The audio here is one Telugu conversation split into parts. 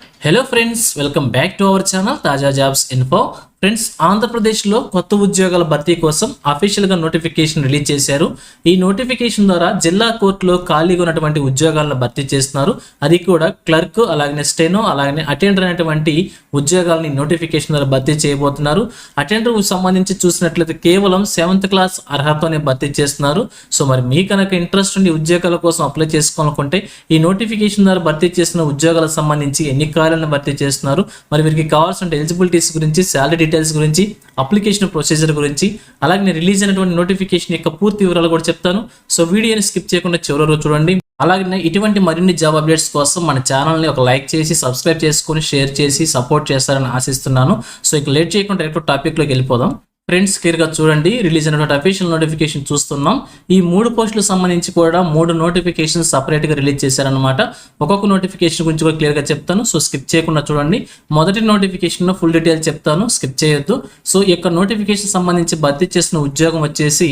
Hello friends, welcome back to our channel తాజా జాబ్స్ ఇన్ఫో. ఫ్రెండ్స్, ఆంధ్రప్రదేశ్లో కొత్త ఉద్యోగాల భర్తీ కోసం అఫీషియల్గా నోటిఫికేషన్ రిలీజ్ చేశారు. ఈ నోటిఫికేషన్ ద్వారా జిల్లా కోర్టులో ఖాళీగా ఉన్నటువంటి ఉద్యోగాలను భర్తీ చేస్తున్నారు. అది కూడా క్లర్క్, అలాగే స్టెనో, అలాగే అటెండర్ అనేటువంటి ఉద్యోగాలని నోటిఫికేషన్ ద్వారా భర్తీ చేయబోతున్నారు. అటెండర్ సంబంధించి చూసినట్లయితే కేవలం 7th క్లాస్ అర్హతతోనే భర్తీ చేస్తున్నారు. సో మరి మీ కనుక ఇంట్రెస్ట్ ఉండి ఉద్యోగాల కోసం అప్లై చేసుకోవాలనుకుంటే ఈ నోటిఫికేషన్ ద్వారా భర్తీ చేసిన ఉద్యోగాలకు సంబంధించి ఎన్ని ఖాళీలను భర్తీ చేస్తున్నారు, మరి వీరికి కావాల్సిన ఎలిజిబిలిటీస్ గురించి, శాలరీ డీటెయిల్స్ గురించి, అప్లికేషన్ ప్రొసీజర్ గురించి, అలాగే రిలీజ్ అయినటువంటి నోటిఫికేషన్ యొక్క పూర్తి వివరాలు కూడా చెప్తాను. సో వీడియోని స్కిప్ చేయకుండా చివరి వరకు చూడండి. అలాగే ఇటువంటి మరిన్ని జాబ్ అప్డేట్స్ కోసం మన ఛానల్ని ఒక లైక్ చేసి, సబ్స్క్రైబ్ చేసుకొని, షేర్ చేసి సపోర్ట్ చేస్తారని ఆశిస్తున్నాను. సో ఇక లేట్ చేయకుండా డైరెక్ట్ టాపిక్లోకి వెళ్ళిపోదాం. ఫ్రెండ్స్, క్లియర్గా చూడండి, రిలీజ్ అయినటువంటి అఫీషియల్ నోటిఫికేషన్ చూస్తున్నాం. ఈ 3 పోస్టులకు సంబంధించి కూడా 3 నోటిఫికేషన్ సపరేట్గా రిలీజ్ చేశారనమాట. ఒక్కొక్క నోటిఫికేషన్ గురించి కూడా క్లియర్గా చెప్తాను. సో స్కిప్ చేయకుండా చూడండి. మొదటి నోటిఫికేషన్ ఫుల్ డీటెయిల్ చెప్తాను, స్కిప్ చేయొద్దు. సో ఈ యొక్క నోటిఫికేషన్ సంబంధించి భర్తీ చేసిన ఉద్యోగం వచ్చేసి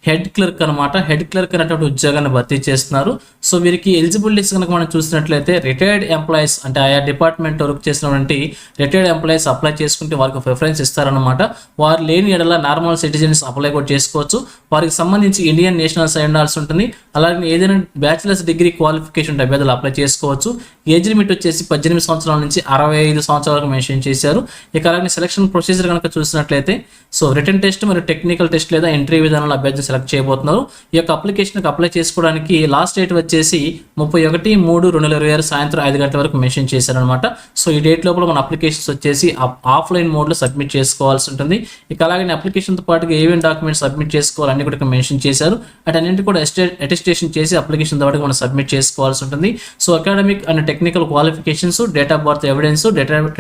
హెడ్ క్లర్క్ అనమాట. హెడ్ క్లర్క్ అనేటువంటి ఉద్యోగాన్ని భర్తీ చేస్తున్నారు. సో వీరికి ఎలిజిబిలిటీస్ కనుక మనం చూసినట్లయితే రిటైర్డ్ ఎంప్లాయీస్, అంటే ఆయా డిపార్ట్మెంట్ వర్క్ చేసినటువంటి రిటైర్డ్ ఎంప్లాయీస్ అప్లై చేసుకుంటే వారికి ప్రిఫరెన్స్ ఇస్తారనమాట. వారు లేని నార్మల్ సిటిజన్స్ అప్లై కూడా చేసుకోవచ్చు. వారికి సంబంధించి ఇండియన్ నేషనల్స్ అయి ఉండాల్సి ఉంటుంది. అలాగే ఏదైనా బ్యాచిలర్స్ డిగ్రీ క్వాలిఫికేషన్ ఉంటే అభ్యర్థులు అప్లై చేసుకోవచ్చు. ఏజ్ లిమిట్ వచ్చేసి 18 సంవత్సరాల నుంచి 65 సంవత్సరాల వరకు మెన్షన్ చేశారు. ఇక అలాగే సెలక్షన్ ప్రొసీజర్ కనుక చూసినట్లయితే సో రిటర్న్ టెస్ట్ మరియు టెక్నికల్ టెస్ట్ లేదా ఎంట్రీ విధానంలో అభ్యర్థులు సెలెక్ట్ చేయబోతున్నారు. ఈ యొక్క అప్లికేషన్కి అప్లై చేసుకోవడానికి లాస్ట్ డేట్ వచ్చేసి 31/3/2026 సాయంత్రం 5 గంటల వరకు మెన్షన్ చేశారనమాట. సో ఈ డేట్ లోపల మన అప్లికేషన్స్ వచ్చేసి ఆఫ్లైన్ మోడ్లో సబ్మిట్ చేసుకోవాల్సి ఉంటుంది. ఇక అలాగే అప్లికేషన్తో పాటుగా ఏమేమి డాక్యుమెంట్స్ సబ్మిట్ చేసుకోవాలని కూడా మెన్షన్ చేశారు. అటన్నింటి కూడా అటెస్టేషన్ చేసి అప్లికేషన్తో పాటుగా మనం సబ్మిట్ చేసుకోవాల్సి ఉంటుంది. So academic and technical qualifications, date of birth evidence,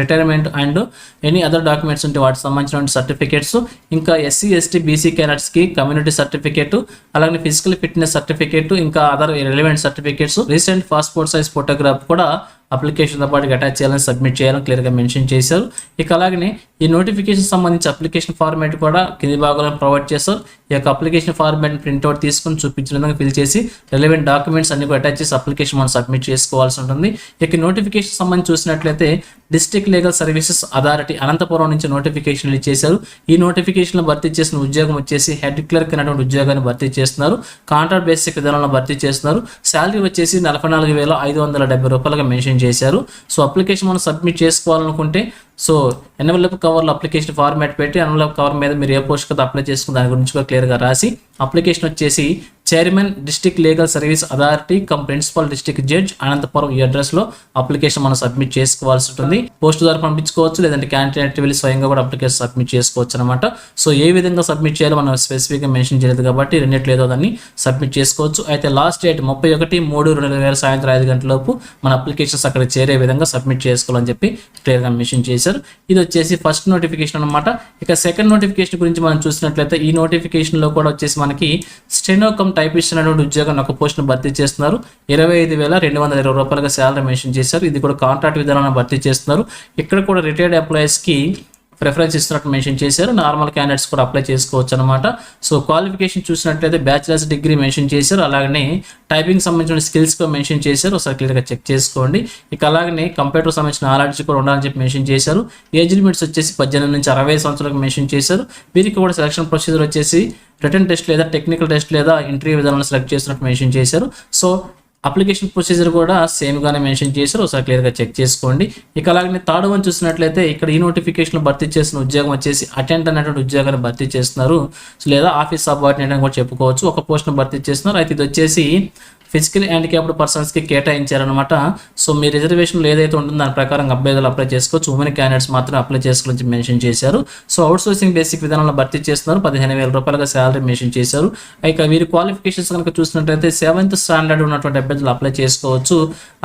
retirement and any other documents ఉంటే వాటికి సంబంధించిన సర్టిఫికేట్స్, ఇంకా SC ST BC క్యాండిడేట్స్కి కమ్యూనిటీ సర్టిఫికేట్, అలాగే ఫిజికల్ ఫిట్నెస్ సర్టిఫికేట్, ఇంకా other relevant certificates, recent passport size photograph కూడా అప్లికేషన్తో పాటు అటాచ్ చేయాలని, సబ్మిట్ చేయాలని క్లియర్గా మెన్షన్ చేశారు. ఇక అలాగే ఈ నోటిఫికేషన్ సంబంధించి అప్లికేషన్ ఫార్మాట్ కూడా కింది భాగంలో ప్రొవైడ్ చేస్తారు. ఈ యొక్క అప్లికేషన్ ఫార్మాట్ ప్రింట్అవుట్ తీసుకొని చూపించిన విధంగా ఫిల్ చేసి రిలవెంట్ డాక్యుమెంట్స్ అన్ని కూడా అటాచ్ చేసి అప్లికేషన్ మనం సబ్మిట్ చేసుకోవాల్సి ఉంటుంది. ఇక నోటిఫికేషన్ సంబంధించి చూసినట్లయితే district legal services authority Anantapur నుంచి నోటిఫికేషన్ రిలీజ్ చేశారు. ఈ నోటిఫికేషన్లో భర్తీ చేసిన ఉద్యోగం వచ్చేసి హెడ్ క్లర్క్ అనేటువంటి ఉద్యోగాన్ని భర్తీ చేస్తున్నారు. కాంట్రాక్ట్ బేసిక్ విధానంలో భర్తీ చేస్తున్నారు. శాలరీ వచ్చేసి 44,570 రూపాయలుగా మెన్షన్ చేశారు. సో అప్లికేషన్ మనం సబ్మిట్ చేసుకోవాలనుకుంటే సో ఎన్వలప్ కవర్లో అప్లికేషన్ ఫార్మాట్ పెట్టి ఎన్వలప్ కవర్ మీద మీరు ఏ పోస్ట్ కదా అప్లై చేసుకుని దాని గురించి కూడా క్లియర్గా రాసి అప్లికేషన్ వచ్చేసి chairman district legal service authority cum principal district judge Anantapur ఈ అడ్రస్లో అప్లికేషన్ మనం సబ్మిట్ చేసుకోవాల్సి ఉంటుంది. పోస్ట్ ద్వారా పంపించుకోవచ్చు, లేదంటే క్యాండిడేట్ వెళ్ళి స్వయంగా కూడా అప్లికేషన్ సబ్మిట్ చేసుకోవచ్చు అనమాట. సో ఏ విధంగా సబ్మిట్ చేయాలో మనం స్పెసిఫిక్గా మెన్షన్ చేయలేదు కాబట్టి రెండిట్లో ఏదో దాన్ని సబ్మిట్ చేసుకోవచ్చు. అయితే లాస్ట్ డేట్ 31/3/2026 సాయంత్రం 5 గంటలలోపు మన అప్లికేషన్స్ అక్కడ చేరే విధంగా సబ్మిట్ చేసుకోవాలని చెప్పి క్లియర్గా మెన్షన్ చేశారు. ఇది వచ్చేసి ఫస్ట్ నోటిఫికేషన్ అనమాట. ఇక సెకండ్ నోటిఫికేషన్ గురించి మనం చూసినట్లయితే ఈ నోటిఫికేషన్లో కూడా వచ్చేసి మనకి స్టెనో కమ్ టైపిస్ట్ అనేటువంటి ఉద్యోగాన్ని ఒక పోస్ట్ను భర్తీ చేస్తున్నారు. 25,220 రూపాయలుగా శాలరీ మెన్షన్ చేశారు. ఇది కూడా కాంట్రాక్ట్ విధానాన్ని భర్తీ చేస్తున్నారు. ఇక్కడ కూడా రిటైర్డ్ ఎంప్లాయీస్కి ప్రిఫరెన్స్ ఇస్తున్నట్టు మెన్షన్ చేశారు. నార్మల్ క్యాండిడేట్స్ కూడా అప్లై చేసుకోవచ్చు అనమాట. సో క్వాలిఫికేషన్ చూసినట్లయితే బ్యాచిలర్స్ డిగ్రీ మెన్షన్ చేశారు. అలాగనే టైపింగ్ సంబంధించిన స్కిల్స్ కూడా మెన్షన్ చేశారు. ఒకసారి క్లియర్గా చెక్ చేసుకోండి. ఇక అలాగనే కంప్యూటర్ సంబంధించిన నాలెడ్జ్ కూడా ఉండాలని చెప్పి మెన్షన్ చేశారు. ఏజ్ లిమిట్స్ వచ్చేసి 18 నుంచి 60 సంవత్సరాలకు మెన్షన్ చేశారు. వీరికి కూడా సెలక్షన్ ప్రొసీజర్ వచ్చేసి రిటర్న్ టెస్ట్ లేదా టెక్నికల్ టెస్ట్ లేదా ఇంటర్వ్యూ విధానంలో సెలెక్ట్ చేసినట్టు మెన్షన్ చేశారు. సో అప్లికేషన్ ప్రొసీజర్ కూడా సేమ్గానే మెన్షన్ చేశారు. ఒకసారి క్లియర్గా చెక్ చేసుకోండి. ఇక అలాగే థర్డ్ వన్ చూసినట్లయితే ఇక్కడ ఈ నోటిఫికేషన్లో భర్తీ చేసిన ఉద్యోగం వచ్చేసి అటెండర్ అనేటువంటి ఉద్యోగాన్ని భర్తీ చేస్తున్నారు. లేదా ఆఫీస్ సబార్డినేట్ అని కూడా చెప్పుకోవచ్చు. ఒక పోస్ట్ను భర్తీ చేస్తున్నారు. అయితే ఇది వచ్చేసి ఫిజికల్ హ్యాండిక్యాప్డ్ పర్సన్స్కి కేటాయించారనమాట. సో మీ రిజర్వేషన్లు ఏదైతే ఉంటుందో దాని ప్రకారం అభ్యర్థులు అప్లై చేసుకోవచ్చు. ఉమెన్ క్యాండిడేట్స్ మాత్రం అప్లై చేసుకోవాలని మెన్షన్ చేశారు. సో అవుట్ సోర్సింగ్ బేసిక్ విధానంలో భర్తీ చేస్తున్నారు. 15,000 రూపాయలుగా శాలరీ మెన్షన్ చేశారు. ఇక వీరి క్వాలిఫికేషన్స్ కనుక చూసినట్లయితే 7th స్టాండర్డ్ ఉన్నటువంటి అభ్యర్థులు అప్లై చేసుకోవచ్చు.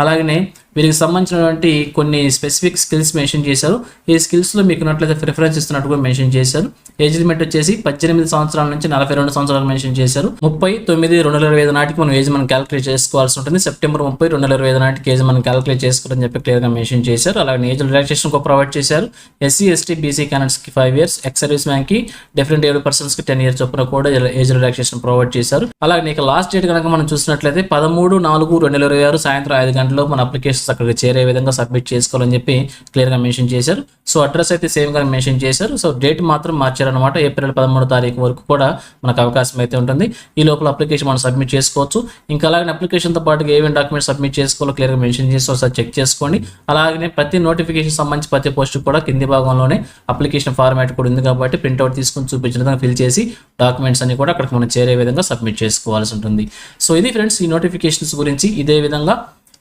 అలాగనే వీరికి సంబంధించినటువంటి కొన్ని స్పెసిఫిక్ స్కిల్స్ మెన్షన్ చేశారు. ఈ స్కిల్స్లో మీకు ఉన్నట్లయితే ప్రిఫరెన్స్ ఇస్తున్నట్టు కూడా మెన్షన్ చేశారు. ఏజ్ లిమిట్ వచ్చేసి 18 సంవత్సరాల నుంచి 42 సంవత్సరాలు మెన్షన్ చేశారు. 30/9/2025 నాటికి మనం ఏజ్ మనం క్యాలిక్యులేట్ చేసుకోవాల్సి ఉంటుంది. సెప్టెంబర్ 30, 2025 నాటికి ఏజ్ మనం క్యాలిక్యులేట్ చేసుకోవాలని చెప్పి క్లియర్గా మెన్షన్ చేశారు. అలాగే ఏజ్ రిలాక్సేషన్ కూడా ప్రొవైడ్ చేశారు. SC ST BC క్యాండిడేట్స్కి 5 years, ఎక్స్ సర్వీస్ మ్యాన్కి డిఫరెంట్ ఏజ్ పర్సన్స్కి 10 years చొప్పున కూడా ఏజ్ రిలాక్సేషన్ ప్రొవైడ్ చేశారు. అలాగే ఇక లాస్ట్ డేట్ కనుక మనం చూసినట్లయితే 13/4/2026 సాయంత్రం 5 గంటల్లో మన అప్లికేషన్ నోటిఫికేషన్స్ అక్కడికి చేరే విధంగా సబ్మిట్ చేసుకోవాలని చెప్పి క్లియర్గా మెన్షన్ చేశారు. సో అడ్రస్ అయితే సేమ్గా మెన్షన్ చేశారు. సో డేట్ మాత్రం మార్చారనమాట. ఏప్రిల్ 13వ తారీఖు వరకు కూడా మనకు అవకాశం అయితే ఉంటుంది. ఈ లోపల అప్లికేషన్ మనం సబ్మిట్ చేసుకోవచ్చు. ఇంకా అలాగే అప్లికేషన్తో పాటుగా ఏమేమి డాక్యుమెంట్స్ సబ్మిట్ చేసుకోవాలో క్లియర్గా మెన్షన్ చేసి ఒకసారి చెక్ చేసుకోండి. అలాగే ప్రతి నోటిఫికేషన్ సంబంధించి ప్రతి పోస్ట్ కూడా కింది భాగంలోనే అప్లికేషన్ ఫార్మాట్ కూడా ఉంది కాబట్టి ప్రింట్అవుట్ తీసుకుని చూపించిన విధంగా ఫిల్ చేసి డాక్యుమెంట్స్ అన్ని కూడా అక్కడికి మనం చేరే విధంగా సబ్మిట్ చేసుకోవాల్సి ఉంటుంది. సో ఇది ఫ్రెండ్స్ ఈ నోటిఫికేషన్స్ గురించి. ఇదే విధంగా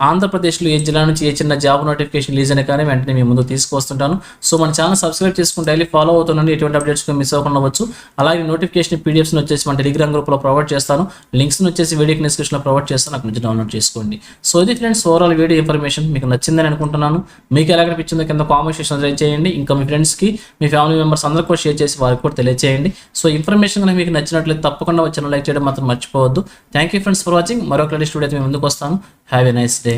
ఆంధ్రప్రదేశ్లో ఏ జిల్లా నుంచి ఏ చిన్న జాబ్ నోటిఫికేషన్ రిలీజ్ అయినా కానీ వెంటనే మీ ముందు తీసుకొస్తుంటాను. సో మన ఛానల్ సబ్స్క్రైబ్ చేసుకుని డైలీ ఫాలో అవుతుండండి. ఎటువంటి అప్డేట్స్ మిస్ అవ్వకుండా అవ్వచ్చు. అలాగే నోటిఫికేషన్ పీడిఎఫ్స్ని వచ్చేసి మన టెలిగ్రామ్ గ్రూప్లో ప్రొవైడ్ చేస్తాను. లింక్స్ని వచ్చేసి వీడియో డిస్క్రిప్షన్లో ప్రొవైడ్ చేస్తాను. అక్కడ నుంచి డౌన్లోడ్ చేసుకోండి. సో ఇది ఫ్రెండ్స్ ఓవరాల్ వీడియో ఇన్ఫర్మేషన్ మీకు నచ్చిందని అనుకుంటున్నాను. మీకు ఎలా అనిపించిందో కింద కామెంట్ సెక్షన్ చేయండి. ఇంకా మీ ఫ్రెండ్స్కి మీ ఫ్యామిలీ మెంబర్స్ అందరికీ కూడా షేర్ చేసి వారికి కూడా తెలియజేయండి. సో ఇన్ఫర్మేషన్ కనుక మీకు నచ్చినట్లయితే తప్పకుండా వచ్చి లైక్ చేయడం మాత్రం మర్చిపోవద్దు. Thank you friends for watching. మరొక లేటెస్ట్ వీడియో అయితే మీ ముందుకు వస్తాను. Have a nice day.